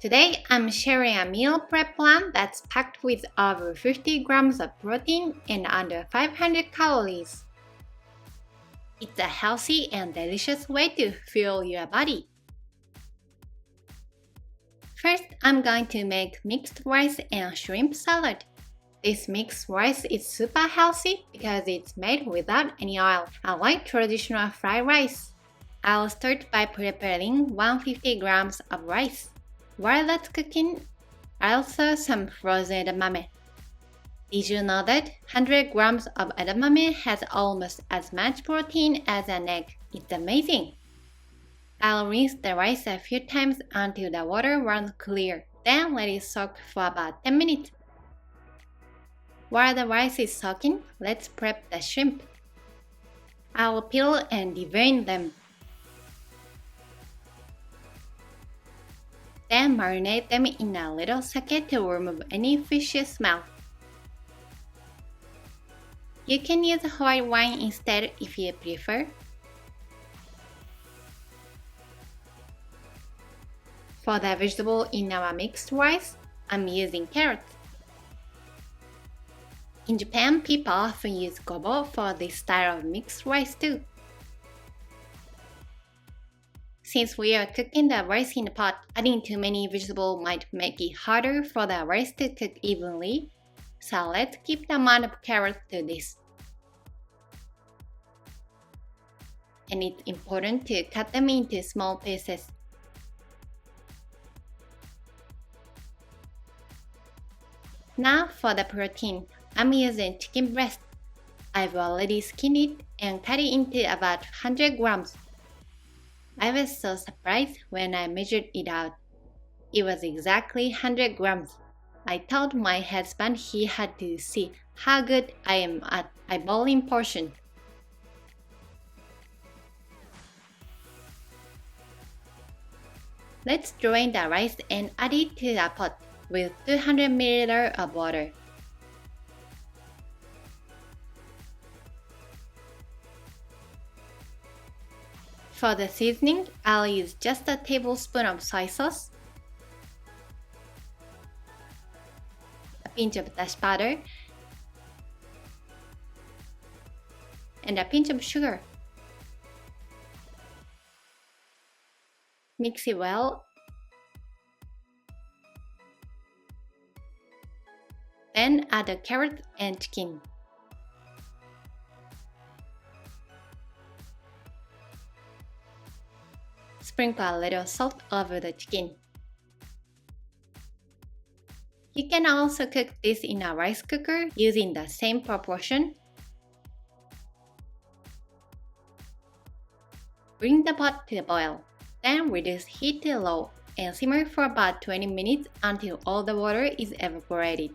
Today, I'm sharing a meal prep plan that's packed with over 50 grams of protein and under 500 calories. It's a healthy and delicious way to fuel your body. First, I'm going to make mixed rice and shrimp salad. This mixed rice is super healthy because it's made without any oil, unlike traditional fried rice. I'll start by preparing 150 grams of rice. While that's cooking, I'll serve some frozen edamame. Did you know that 100 grams of edamame has almost as much protein as an egg? It's amazing! I'll rinse the rice a few times until the water runs clear, then let it soak for about 10 minutes. While the rice is soaking, let's prep the shrimp. I'll peel and devein them. Then marinate them in a little sake to remove any fishy smell. You can use white wine instead if you prefer. For the vegetable in our mixed rice, I'm using carrots. In Japan, people often use gobo for this style of mixed rice too. Since we are cooking the rice in a pot, adding too many vegetables might make it harder for the rice to cook evenly, so let's keep the amount of carrots to this. And it's important to cut them into small pieces. Now for the protein, I'm using chicken breast. I've already skinned it and cut it into about 100 grams. I was so surprised when I measured it out. It was exactly 100 grams. I told my husband he had to see how good I am at eyeballing portions. Let's drain the rice and add it to a pot with 200 ml of water. For the seasoning, I'll use just a tablespoon of soy sauce, a pinch of dashi powder, and a pinch of sugar. Mix it well. Then add the carrot and chicken. Sprinkle a little salt over the chicken. You can also cook this in a rice cooker using the same proportion. Bring the pot to the boil. Then reduce heat to low and simmer for about 20 minutes until all the water is evaporated.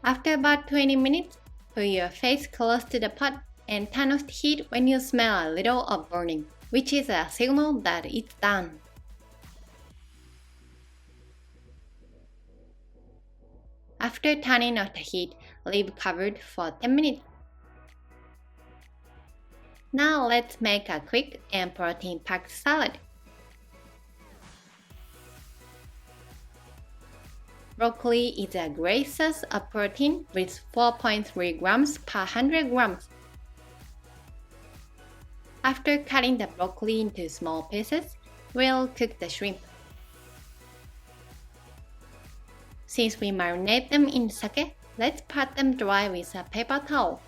After about 20 minutes, put your face close to the pot and turn off the heat when you smell a little of burning, which is a signal that it's done. After turning off the heat, leave covered for 10 minutes. Now let's make a quick and protein-packed salad. Broccoli is a great source of protein with 4.3 grams per 100 grams. After cutting the broccoli into small pieces, we'll cook the shrimp. Since we marinate them in sake, let's pat them dry with a paper towel.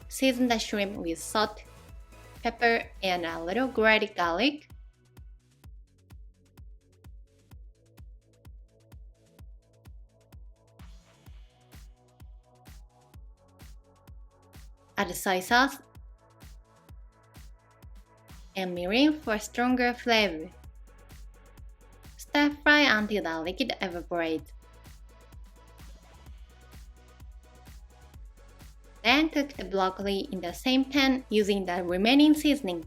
Season the shrimp with salt, pepper, and a little grated garlic. Add soy sauce and mirin for stronger flavor. Stir fry until the liquid evaporates. Then cook the broccoli in the same pan using the remaining seasoning.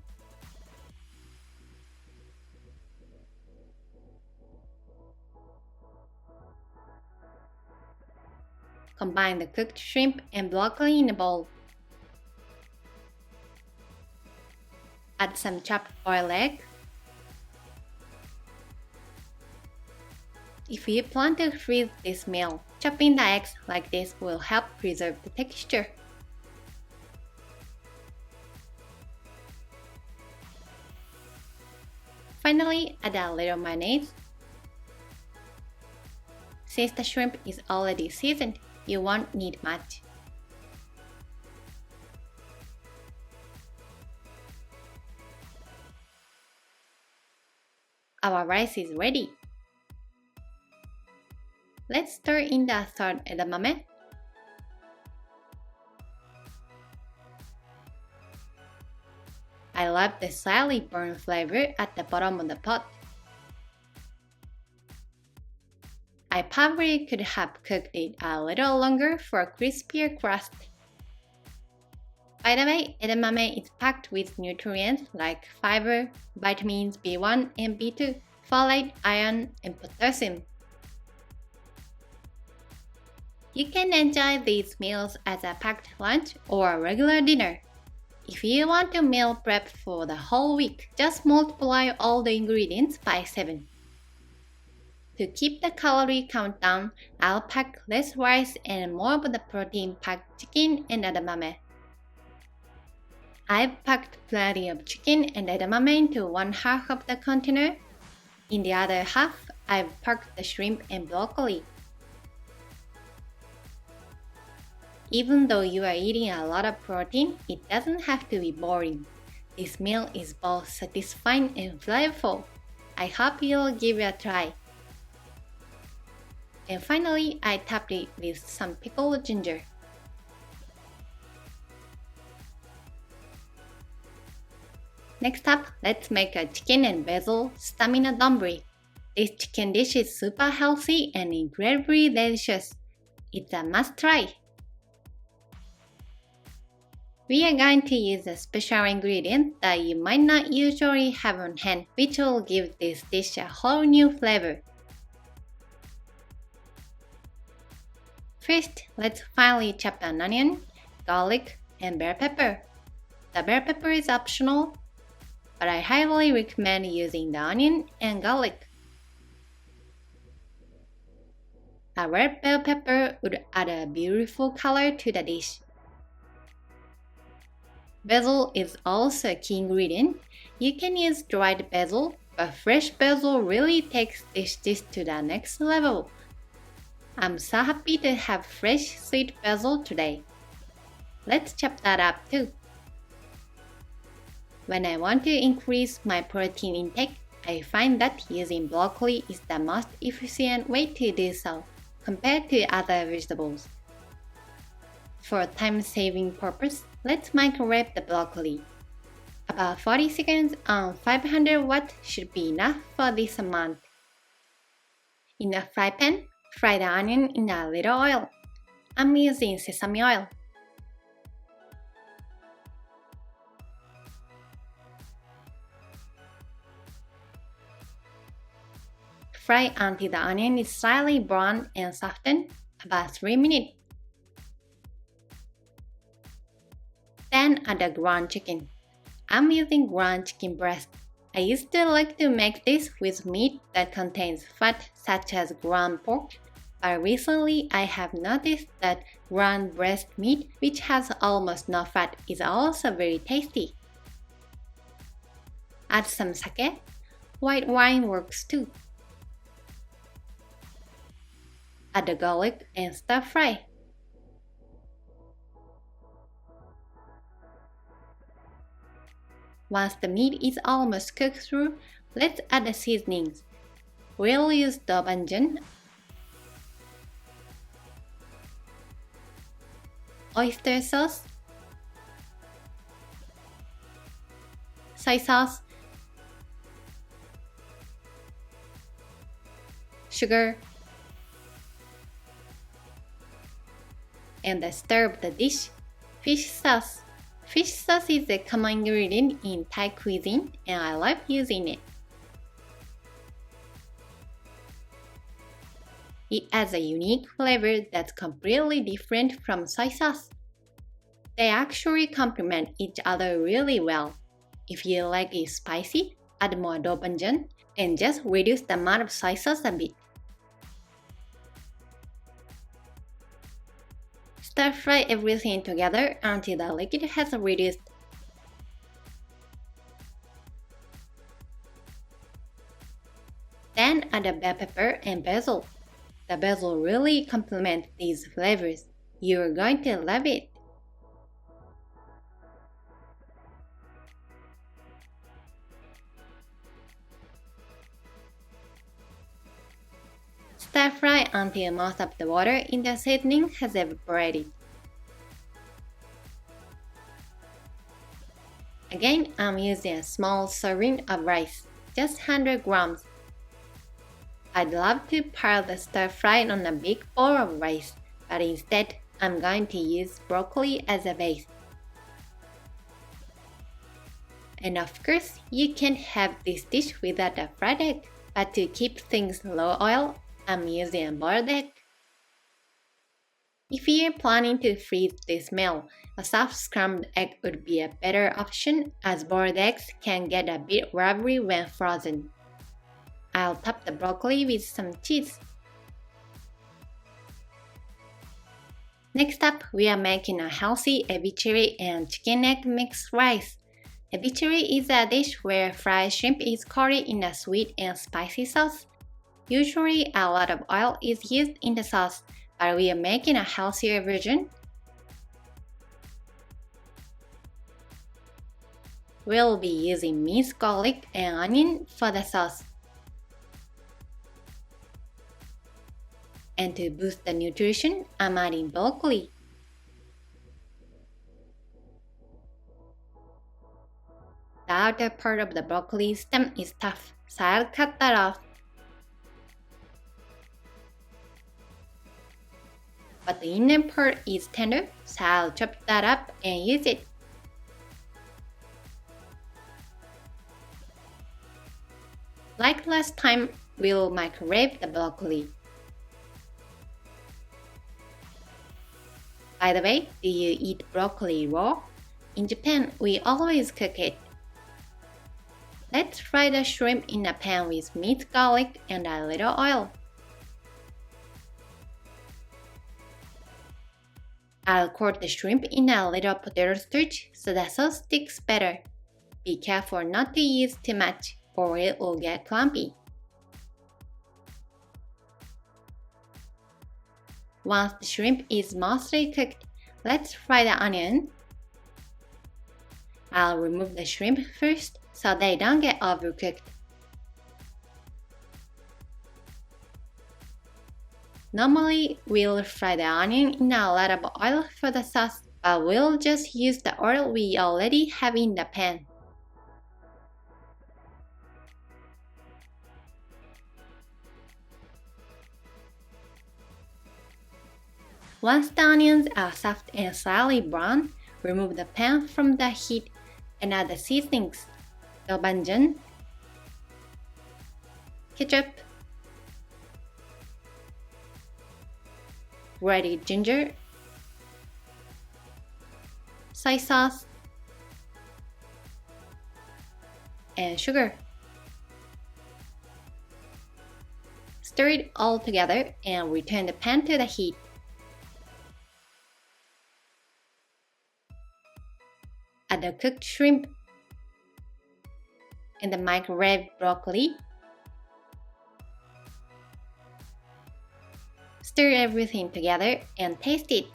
Combine the cooked shrimp and broccoli in a bowl. Add some chopped boiled egg, If you plan to freeze this meal, chopping the eggs like this will help preserve the texture. Finally, add a little mayonnaise. Since the shrimp is already seasoned, you won't need much. Our rice is ready. Let's stir in the third edamame. I love the slightly burnt flavor at the bottom of the pot. I probably could have cooked it a little longer for a crispier crust. By the way, edamame is packed with nutrients like fiber, vitamins B1 and B2, folate, iron, and potassium. You can enjoy these meals as a packed lunch or a regular dinner. If you want to meal prep for the whole week, just multiply all the ingredients by 7. To keep the calorie count down, I'll pack less rice and more of the protein-packed chicken and edamame. I've packed plenty of chicken and edamame into one half of the container. In the other half, I've packed the shrimp and broccoli. Even though you are eating a lot of protein, it doesn't have to be boring. This meal is both satisfying and flavorful. I hope you'll give it a try. And finally, I topped it with some pickled ginger. Next up, let's make a chicken and basil stamina donburi. This chicken dish is super healthy and incredibly delicious. It's a must try. We are going to use a special ingredient that you might not usually have on hand, which will give this dish a whole new flavor. First, let's finely chop an onion, garlic, and bell pepper. The bell pepper is optional, but I highly recommend using the onion and garlic. A red bell pepper would add a beautiful color to the dish. Basil is also a key ingredient. You can use dried basil, but fresh basil really takes this dish to the next level. I'm so happy to have fresh sweet basil today. Let's chop that up too. When I want to increase my protein intake, I find that using broccoli is the most efficient way to do so, compared to other vegetables. For time-saving purpose, let's microwave the broccoli. About 40 seconds on 500 watt should be enough for this amount. In a fry pan, fry the onion in a little oil. I'm using sesame oil. Fry until the onion is slightly brown and softened, about 3 minutes. Then add the ground chicken. I'm using ground chicken breast. I used to like to make this with meat that contains fat such as ground pork, but recently I have noticed that ground breast meat, which has almost no fat, is also very tasty. Add some sake. White wine works too. Add the garlic and stir fry. Once the meat is almost cooked through, let's add the seasonings. We'll use doubanjian, oyster sauce, soy sauce, sugar, and the star of the dish, fish sauce. Fish sauce is a common ingredient in Thai cuisine and I love using it. It adds a unique flavor that's completely different from soy sauce. They actually complement each other really well. If you like it spicy, add more doubanjian and just reduce the amount of soy sauce a bit. Stir fry everything together until the liquid has reduced. Then add the bell pepper and basil. The basil really complements these flavors. You're going to love it. Stir fry until most of the water in the seasoning has evaporated. Again, I'm using a small serving of rice, just 100 grams. I'd love to pile the stir fry on a big bowl of rice, but instead, I'm going to use broccoli as a base. And of course, you can have this dish without a fried egg, but to keep things low oil, I'm using a boiled egg. If you're planning to freeze this meal, a soft scrambled egg would be a better option as boiled eggs can get a bit rubbery when frozen. I'll top the broccoli with some cheese. Next up, we are making a healthy ebi chiri and chicken egg mixed rice. Ebi chiri is a dish where fried shrimp is coated in a sweet and spicy sauce. Usually, a lot of oil is used in the sauce, but we are making a healthier version. We'll be using minced garlic and onion for the sauce. And to boost the nutrition, I'm adding broccoli. The outer part of the broccoli stem is tough, so I'll cut that off. But the inner part is tender, so I'll chop that up and use it. Like last time, we'll microwave the broccoli. By the way, do you eat broccoli raw? In Japan, we always cook it. Let's fry the shrimp in a pan with minced garlic and a little oil. I'll coat the shrimp in a little potato starch so the sauce sticks better. Be careful not to use too much or it will get clumpy. Once the shrimp is mostly cooked, let's fry the onion. I'll remove the shrimp first so they don't get overcooked. Normally, we'll fry the onion in a lot of oil for the sauce, but we'll just use the oil we already have in the pan. Once the onions are soft and slightly brown, remove the pan from the heat and add the seasonings:豆板醤, ketchup, grated ginger, soy sauce, and sugar. Stir it all together and return the pan to the heat. Add the cooked shrimp and the microwaved broccoli. Stir everything together and taste it.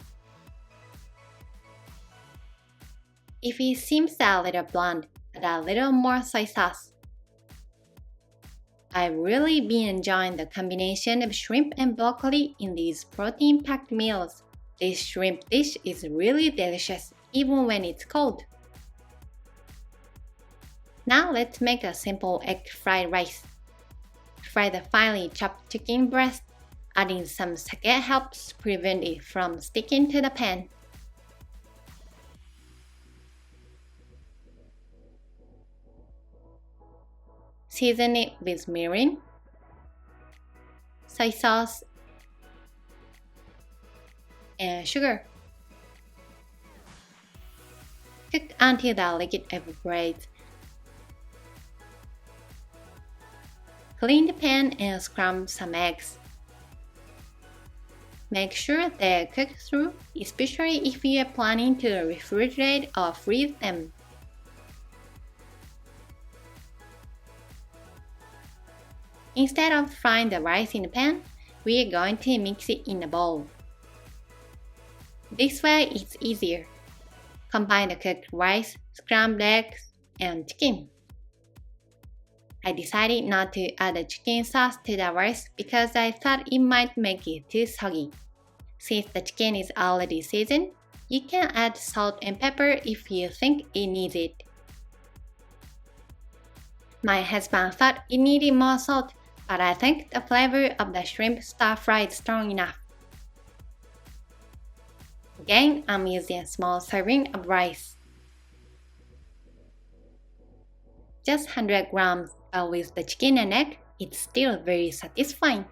If it seems a little bland, add a little more soy sauce. I've really been enjoying the combination of shrimp and broccoli in these protein-packed meals. This shrimp dish is really delicious even when it's cold. Now let's make a simple egg fried rice. Fry the finely chopped chicken breast. Adding some sake helps prevent it from sticking to the pan. Season it with mirin, soy sauce, and sugar. Cook until the liquid evaporates. Clean the pan and scramble some eggs. Make sure they're cooked through, especially if you are planning to refrigerate or freeze them. Instead of frying the rice in the pan, we are going to mix it in a bowl. This way it's easier. Combine the cooked rice, scrambled eggs, and chicken. I decided not to add the chicken sauce to the rice because I thought it might make it too soggy. Since the chicken is already seasoned, you can add salt and pepper if you think it needs it. My husband thought it needed more salt, but I think the flavor of the shrimp stir-fry is strong enough. Again, I'm using a small serving of rice. Just 100 grams, but with the chicken and egg, it's still very satisfying.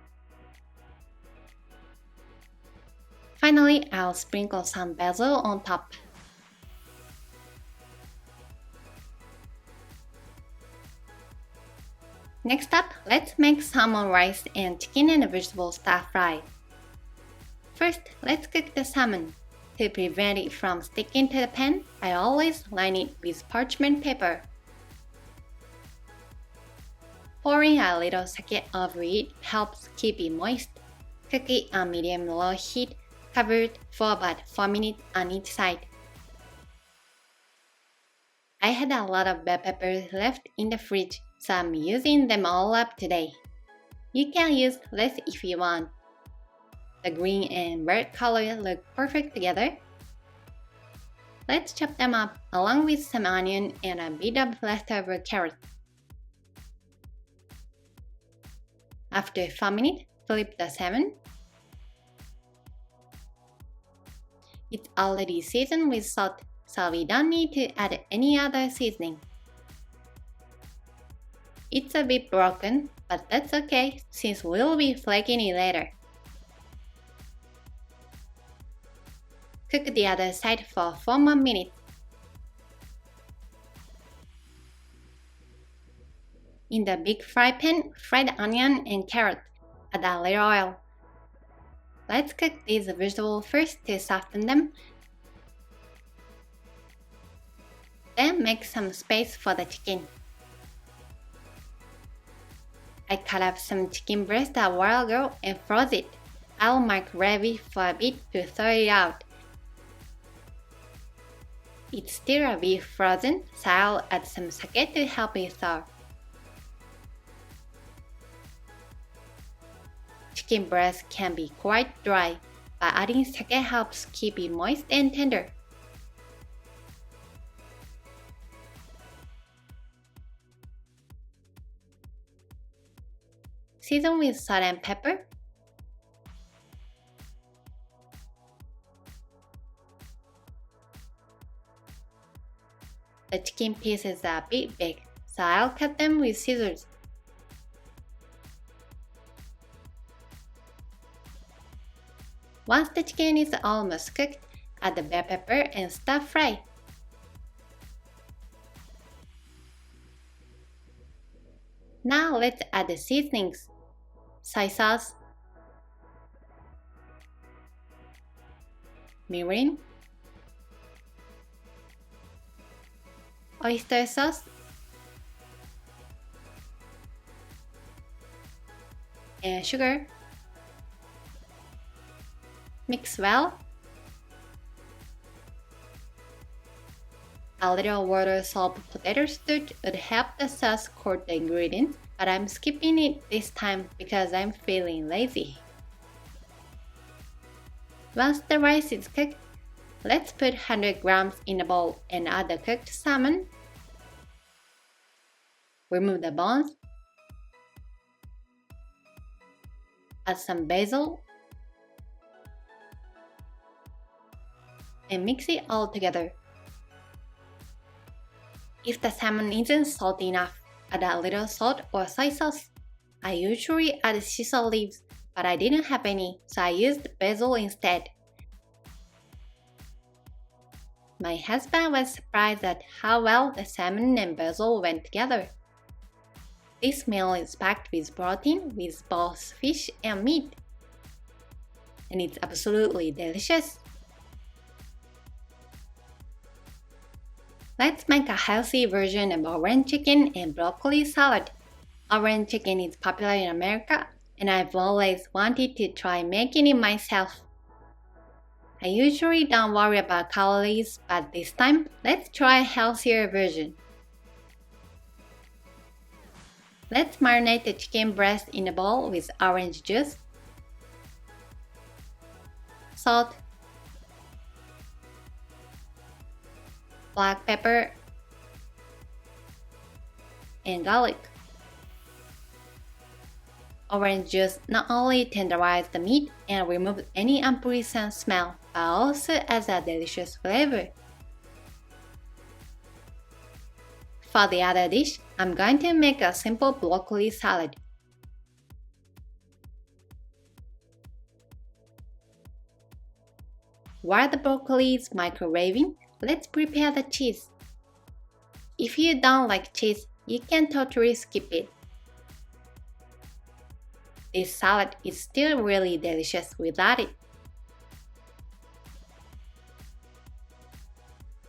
Finally, I'll sprinkle some basil on top. Next up, let's make salmon rice and chicken and vegetable stir-fry. First, let's cook the salmon. To prevent it from sticking to the pan, I always line it with parchment paper. Pouring a little sake over it helps keep it moist. Cook it on medium-low heat, covered for about 4 minutes on each side. I had a lot of bell peppers left in the fridge, so I'm using them all up today. You can use less if you want. The green and red color look perfect together. Let's chop them up along with some onion and a bit of leftover carrot. After 4 minutes, flip the salmon. It's already seasoned with salt, so we don't need to add any other seasoning. It's a bit broken, but that's okay since we'll be flaking it later. Cook the other side for 4 more minutes. In the big fry pan, fry the onion and carrot. Add a little oil. Let's cook these vegetables first to soften them. Then make some space for the chicken. I cut up some chicken breast a while ago and froze it. I'll microwave for a bit to thaw it out. It's still a bit frozen, so I'll add some sake to help it thaw. Chicken breast can be quite dry, but adding sake helps keep it moist and tender. Season with salt and pepper. The chicken pieces are a bit big, so I'll cut them with scissors. Once the chicken is almost cooked, add the bell pepper and stir fry. Now let's add the seasonings. Soy sauce, mirin, oyster sauce, and sugar. Mix well. A little water soaked potato starch would help the sauce coat the ingredients, but I'm skipping it this time because I'm feeling lazy. Once the rice is cooked, let's put 100 grams in a bowl and add the cooked salmon. Remove the bones. Add some basil. And mix it all together. If the salmon isn't salty enough, add a little salt or soy sauce. I usually add sisal leaves, but I didn't have any, so I used basil instead. My husband was surprised at how well the salmon and basil went together. This meal is packed with protein with both fish and meat. and it's absolutely delicious. Let's make a healthy version of orange chicken and broccoli salad. Orange chicken is popular in America, and I've always wanted to try making it myself. I usually don't worry about calories, but this time, let's try a healthier version. Let's marinate the chicken breast in a bowl with orange juice, salt, black pepper, and garlic. Orange juice not only tenderizes the meat and removes any unpleasant smell, but also adds a delicious flavor. For the other dish, I'm going to make a simple broccoli salad. While the broccoli is microwaving, let's prepare the cheese. If you don't like cheese, you can totally skip it. This salad is still really delicious without it.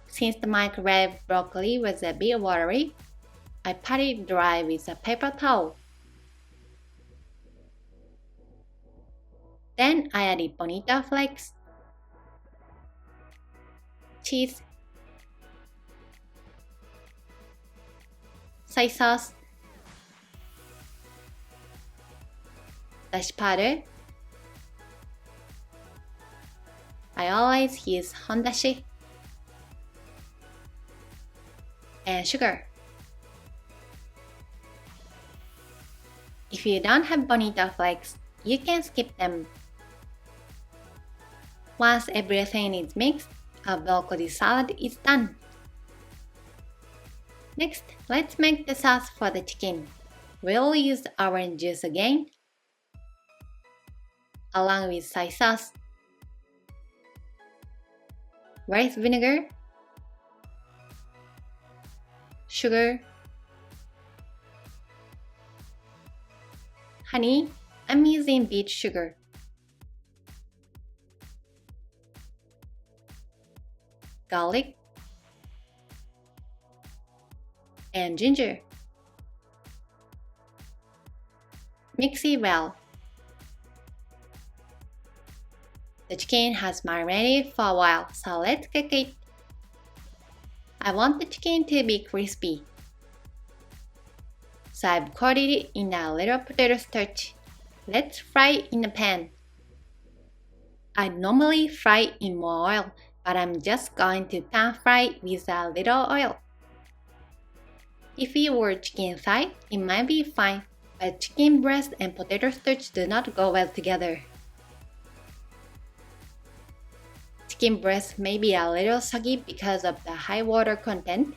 Since the microwave broccoli was a bit watery, I pat it dry with a paper towel. Then I added bonito flakes, cheese, soy sauce, dashi powder. I always use hondashi, and sugar. If you don't have bonito flakes, you can skip them. Once everything is mixed, a broccoli salad is done. Next, let's make the sauce for the chicken. We'll use orange juice again, along with soy sauce, rice vinegar, sugar, honey. I'm using beet sugar, garlic, and ginger. Mix it well. The chicken has marinated for a while, so let's cook it. I want the chicken to be crispy, so I've coated it in a little potato starch. Let's fry it in a pan. I normally fry it in more oil, but I'm just going to pan fry it with a little oil. If it were chicken thigh, it might be fine, but chicken breast and potato starch do not go well together. Chicken breast may be a little soggy because of the high water content,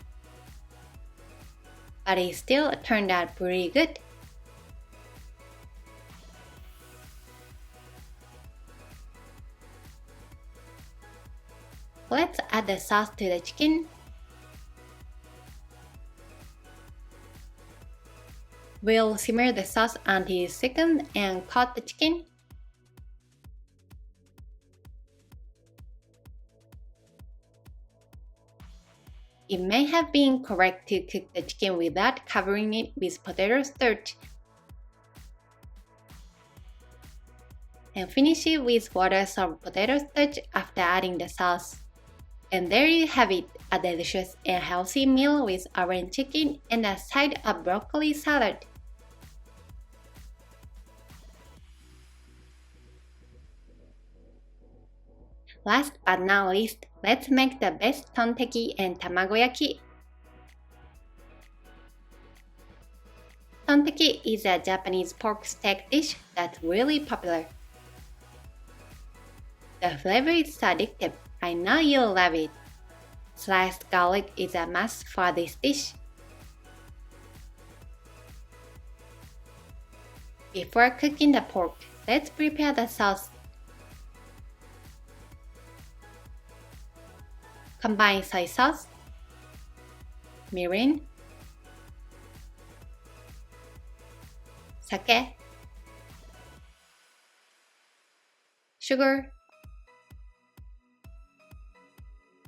but it still turned out pretty good. Let's add the sauce to the chicken. We'll simmer the sauce until it's thickened and cut the chicken. It may have been correct to cook the chicken without covering it with potato starch, and finish it with water-soaked potato starch after adding the sauce. And there you have it, a delicious and healthy meal with orange chicken and a side of broccoli salad. Last but not least, let's make the best tonteki and tamagoyaki. Tonteki is a Japanese pork steak dish that's really popular. The flavor is addictive. I know you'll love it. Sliced garlic is a must for this dish. Before cooking the pork, let's prepare the sauce. Combine soy sauce, mirin, sake, sugar,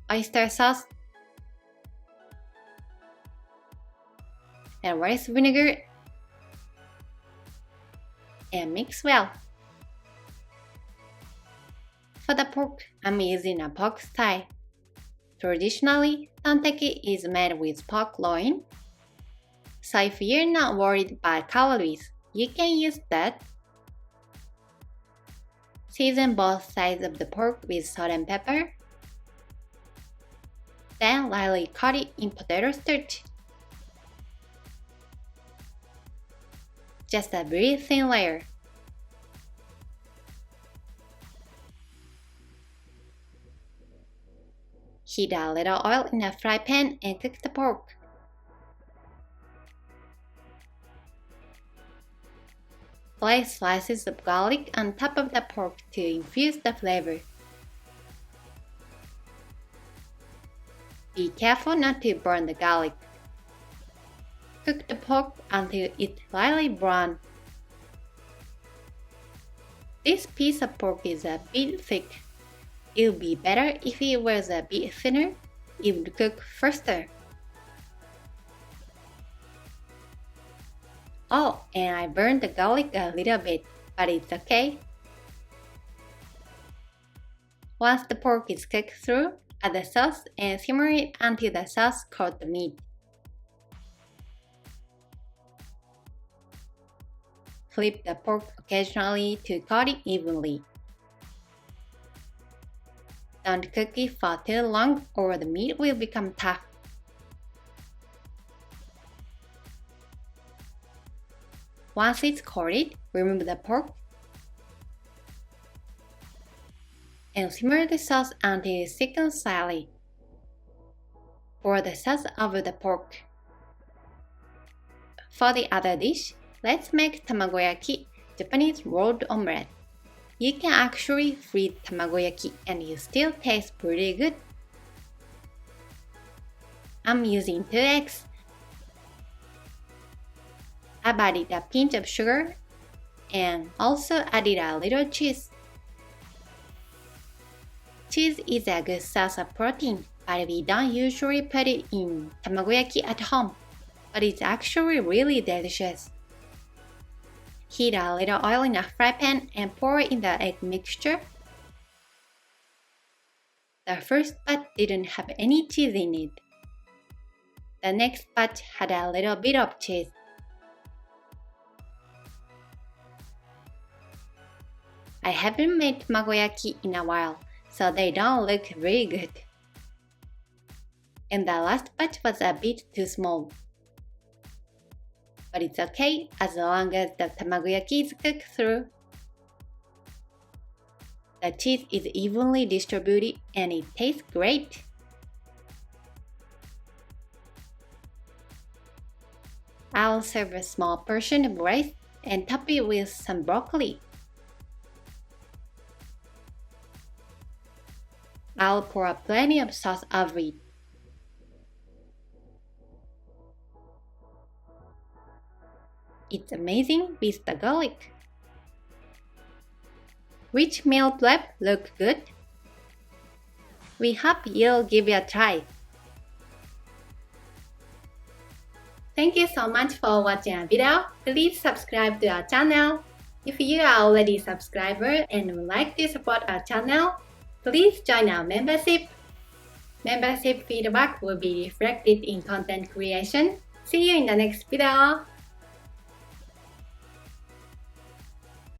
oyster sauce, and rice vinegar, and mix well. For the pork, I'm using a pork thigh. Traditionally, Tonteki is made with pork loin. So if you're not worried about calories, you can use that. Season both sides of the pork with salt and pepper. Then lightly coat it in potato starch. Just a very thin layer. Heat a little oil in a fry pan and cook the pork. Place slices of garlic on top of the pork to infuse the flavor. Be careful not to burn the garlic. Cook the pork until it's lightly brown. This piece of pork is a bit thick. It would be better if it was a bit thinner. It would cook faster. Oh, and I burned the garlic a little bit, but it's okay. Once the pork is cooked through, add the sauce and simmer it until the sauce coats the meat. Flip the pork occasionally to coat it evenly. Don't cook it for too long or the meat will become tough. Once it's coated, remove the pork and simmer the sauce until it thickens slightly. Pour the sauce over the pork. For the other dish, let's make Tamagoyaki, Japanese rolled omelette. You can actually freeze Tamagoyaki and it still tastes pretty good. I'm using 2 eggs. I've added a pinch of sugar and also added a little cheese. Cheese is a good source of protein, but we don't usually put it in Tamagoyaki at home, but it's actually really delicious. Heat a little oil in a fry pan and pour in the egg mixture. The first batch didn't have any cheese in it. The next batch had a little bit of cheese. I haven't made tamagoyaki in a while, so they don't look very good. And the last batch was a bit too small. But it's okay as long as the tamagoyaki is cooked through. The cheese is evenly distributed and it tastes great. I'll serve a small portion of rice and top it with some broccoli. I'll pour plenty of sauce over it. It's amazing with the garlic. Which meal prep look good? We hope you'll give it a try. Thank you so much for watching our video. Please subscribe to our channel. If you are already a subscriber and would like to support our channel, please join our membership. Membership feedback will be reflected in content creation. See you in the next video.